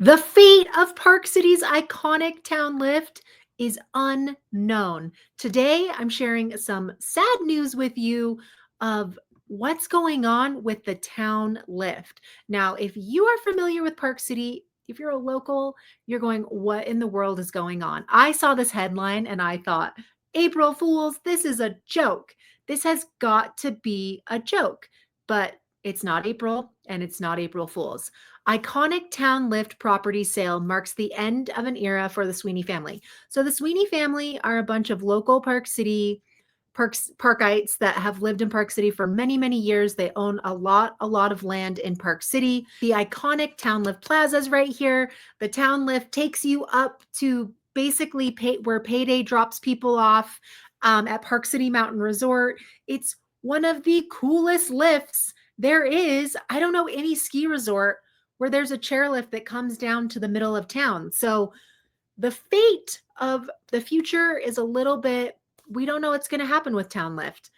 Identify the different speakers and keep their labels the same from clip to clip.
Speaker 1: The fate of Park City's iconic town lift is unknown. Today, I'm sharing some sad news with you of what's going on with the town lift. Now, if you are familiar with Park City, if you're a local, you're going, what in the world is going on? I saw this headline and I thought, April Fools, this is a joke. This has got to be a joke. But it's not April and it's not April Fools. Iconic town lift property sale marks the end of an era for the Sweeney family. So the Sweeney family are a bunch of local Park City parkites that have lived in Park City for many, many years. They own a lot of land in Park City. The iconic town lift plaza is right here. The town lift takes you up to basically where Payday drops people off at Park City Mountain Resort. It's one of the coolest lifts there is. I don't know any ski resort where there's a chairlift that comes down to the middle of town. So the fate of the future is a little bit, we don't know what's going to happen with Town Lift.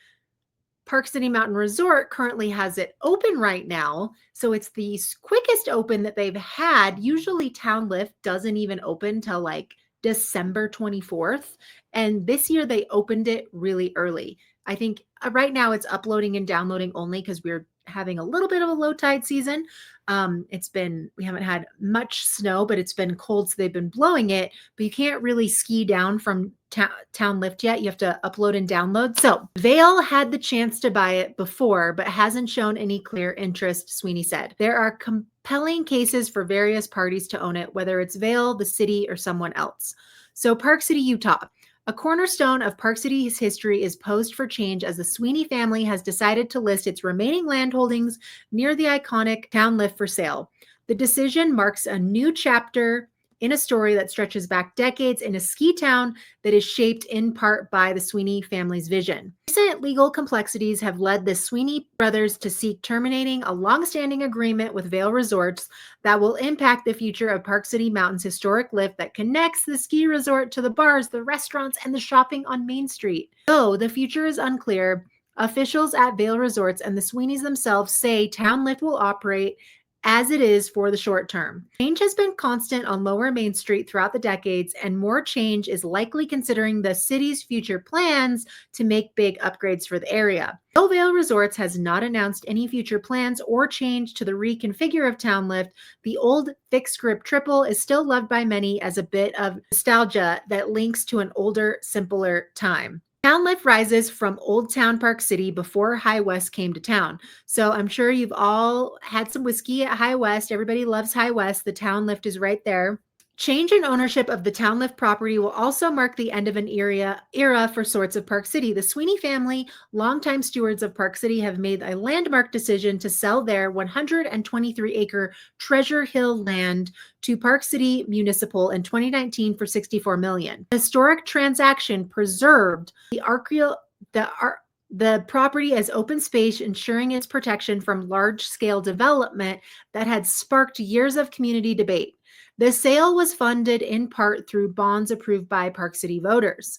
Speaker 1: Park City Mountain Resort currently has it open right now. So it's the quickest open that they've had. Usually Town Lift doesn't even open till like December 24th. And this year they opened it really early. I think right now it's uploading and downloading only because we're having a little bit of a low tide season. We haven't had much snow, but it's been cold, so they've been blowing it, but you can't really ski down from Town Lift yet. You have to upload and download. So Vail had the chance to buy it before, but hasn't shown any clear interest, Sweeney said. There are compelling cases for various parties to own it, whether it's Vail, the city, or someone else. So Park City, Utah. A cornerstone of Park City's history is posed for change as the Sweeney family has decided to list its remaining land holdings near the iconic town lift for sale. The decision marks a new chapter in a story that stretches back decades in a ski town that is shaped in part by the Sweeney family's vision. Recent legal complexities have led the Sweeney brothers to seek terminating a long-standing agreement with Vail Resorts that will impact the future of Park City Mountain's historic lift that connects the ski resort to the bars, the restaurants, and the shopping on Main Street. Though the future is unclear, officials at Vail Resorts and the Sweeneys themselves say Town Lift will operate as it is for the short term. Change has been constant on Lower Main Street throughout the decades, and more change is likely considering the city's future plans to make big upgrades for the area. Though Vail Resorts has not announced any future plans or change to the reconfigure of Town Lift, the old fixed grip triple is still loved by many as a bit of nostalgia that links to an older, simpler time. Town Lift rises from Old Town Park City before High West came to town. So I'm sure you've all had some whiskey at High West. Everybody loves High West. The Town Lift is right there. Change in ownership of the Town Lift property will also mark the end of an era for sorts of Park City. The Sweeney family, longtime stewards of Park City, have made a landmark decision to sell their 123-acre Treasure Hill land to Park City Municipal in 2019 for $64 million. The historic transaction preserved the property as open space, ensuring its protection from large-scale development that had sparked years of community debate. The sale was funded in part through bonds approved by Park City voters.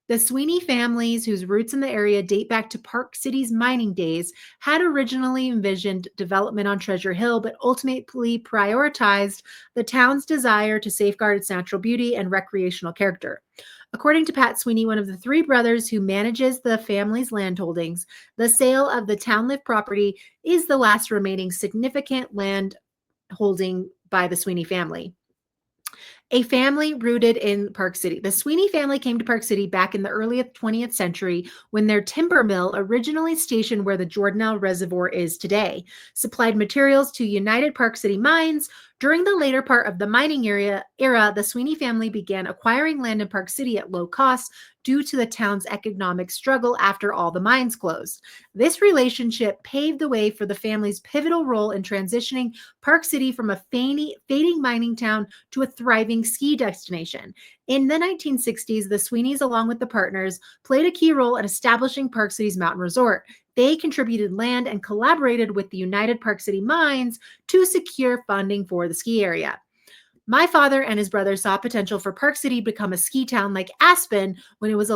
Speaker 1: The Sweeney families, whose roots in the area date back to Park City's mining days, had originally envisioned development on Treasure Hill, but ultimately prioritized the town's desire to safeguard its natural beauty and recreational character. According to Pat Sweeney, one of the three brothers who manages the family's land holdings, the sale of the Town Lift property is the last remaining significant land holding by the Sweeney family. A family rooted in Park City. The Sweeney family came to Park City back in the early 20th century when their timber mill, originally stationed where the Jordanelle Reservoir is today, supplied materials to United Park City Mines. During the later part of the mining era, the Sweeney family began acquiring land in Park City at low cost due to the town's economic struggle after all the mines closed. This relationship paved the way for the family's pivotal role in transitioning Park City from a fading mining town to a thriving ski destination. In the 1960s, the Sweeneys, along with the partners, played a key role in establishing Park City's mountain resort. They contributed land and collaborated with the United Park City Mines to secure funding for the ski area. My father and his brother saw potential for Park City to become a ski town like Aspen when it was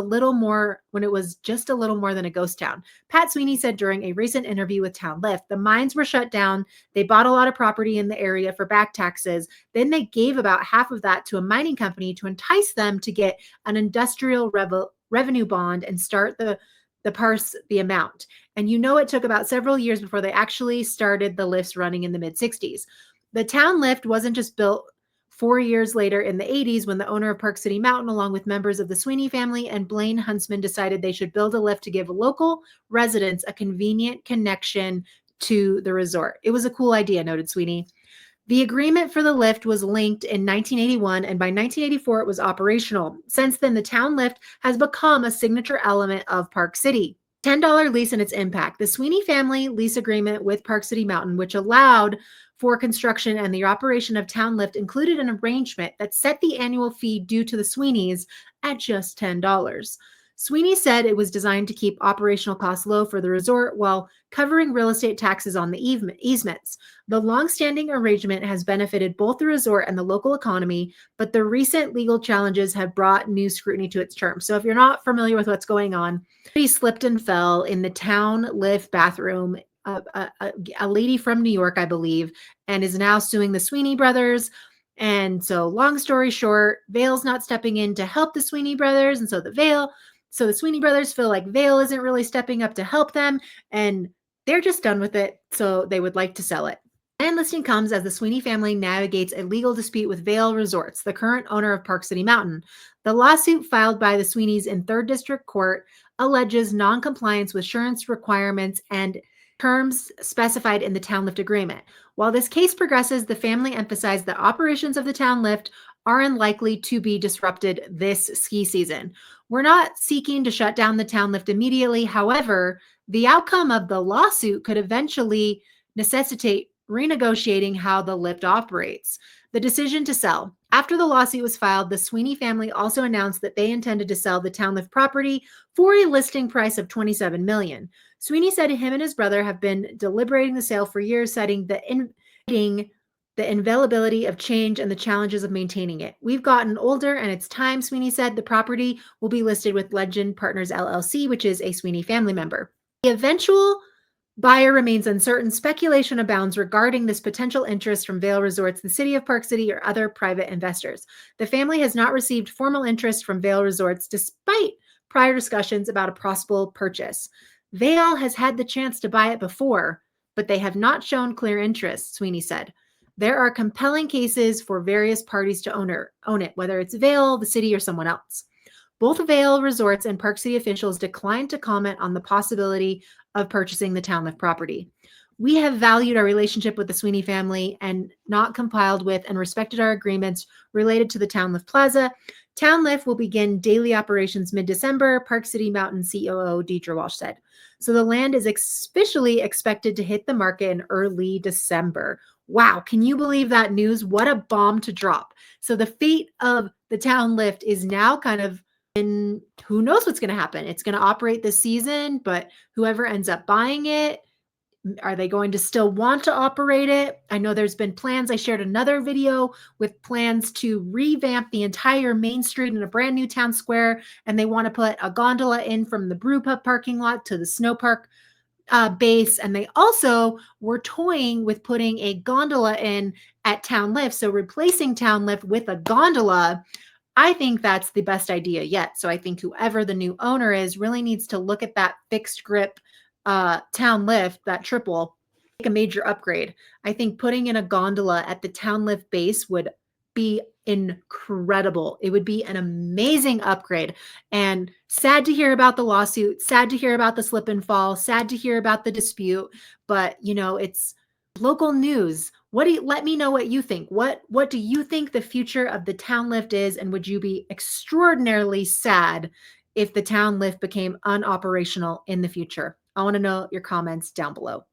Speaker 1: just a little more than a ghost town. Pat Sweeney said during a recent interview with Town Lift, the mines were shut down. They bought a lot of property in the area for back taxes. Then they gave about half of that to a mining company to entice them to get an industrial revenue bond and start the parse the amount. And it took about several years before they actually started the lifts running in the mid 60s. The town lift wasn't just built 4 years later in the 80s when the owner of Park City Mountain, along with members of the Sweeney family and Blaine Huntsman, decided they should build a lift to give local residents a convenient connection to the resort. It was a cool idea, noted Sweeney. The agreement for the lift was linked in 1981, and by 1984, it was operational. Since then, the town lift has become a signature element of Park City. $10 lease and its impact. The Sweeney family lease agreement with Park City Mountain, which allowed for construction and the operation of Town Lift, included an arrangement that set the annual fee due to the Sweeneys at just $10. Sweeney said it was designed to keep operational costs low for the resort while covering real estate taxes on the easements. The long-standing arrangement has benefited both the resort and the local economy, but the recent legal challenges have brought new scrutiny to its terms. So if you're not familiar with what's going on, he slipped and fell in the Town Lift bathroom. A lady from New York, I believe, and is now suing the Sweeney brothers. And so, long story short, Vail's not stepping in to help the Sweeney brothers, and so the Sweeney brothers feel like Vail isn't really stepping up to help them, and they're just done with it. So they would like to sell it. And listing comes as the Sweeney family navigates a legal dispute with Vail Resorts, the current owner of Park City Mountain. The lawsuit filed by the Sweeneys in 3rd District Court alleges noncompliance with insurance requirements and terms specified in the Town Lift agreement. While this case progresses, the family emphasized that operations of the Town Lift are unlikely to be disrupted this ski season. We're not seeking to shut down the Town Lift immediately. However, the outcome of the lawsuit could eventually necessitate renegotiating how the lift operates. The decision to sell. After the lawsuit was filed, the Sweeney family also announced that they intended to sell the Town Lift property for a listing price of $27 million. Sweeney said him and his brother have been deliberating the sale for years, citing the inevitability of change and the challenges of maintaining it. We've gotten older and it's time, Sweeney said. The property will be listed with Legend Partners LLC, which is a Sweeney family member. The eventual buyer remains uncertain. Speculation abounds regarding this potential interest from Vail Resorts, the city of Park City, or other private investors. The family has not received formal interest from Vail Resorts, despite prior discussions about a possible purchase. Vail has had the chance to buy it before, but they have not shown clear interest, Sweeney said. There are compelling cases for various parties to own it, whether it's Vail, the city, or someone else. Both Vail Resorts and Park City officials declined to comment on the possibility of purchasing the Town Lift property. We have valued our relationship with the Sweeney family and not compiled with and respected our agreements related to the Town Lift Plaza. Town Lift will begin daily operations mid-December, Park City Mountain COO Deidre Walsh said. So the land is officially expected to hit the market in early December. Wow, can you believe that news? What a bomb to drop. So the fate of the Town Lift is now kind of in, who knows what's going to happen. It's going to operate this season, but whoever ends up buying it, are they going to still want to operate it? I know there's been plans. I shared another video with plans to revamp the entire main street in a brand new town square, and they want to put a gondola in from the brew pub parking lot to the snow park base. And they also were toying with putting a gondola in at Town Lift. So replacing Town Lift with a gondola, I think that's the best idea yet. So I think whoever the new owner is really needs to look at that fixed grip Town Lift, that triple, make a major upgrade. I think putting in a gondola at the Town Lift base would be incredible. It would be an amazing upgrade. And sad to hear about the lawsuit, sad to hear about the slip and fall, sad to hear about the dispute, but it's local news. Let me know what you think. What do you think the future of the Town Lift is, and would you be extraordinarily sad if the Town Lift became unoperational in the future? I want to know your comments down below.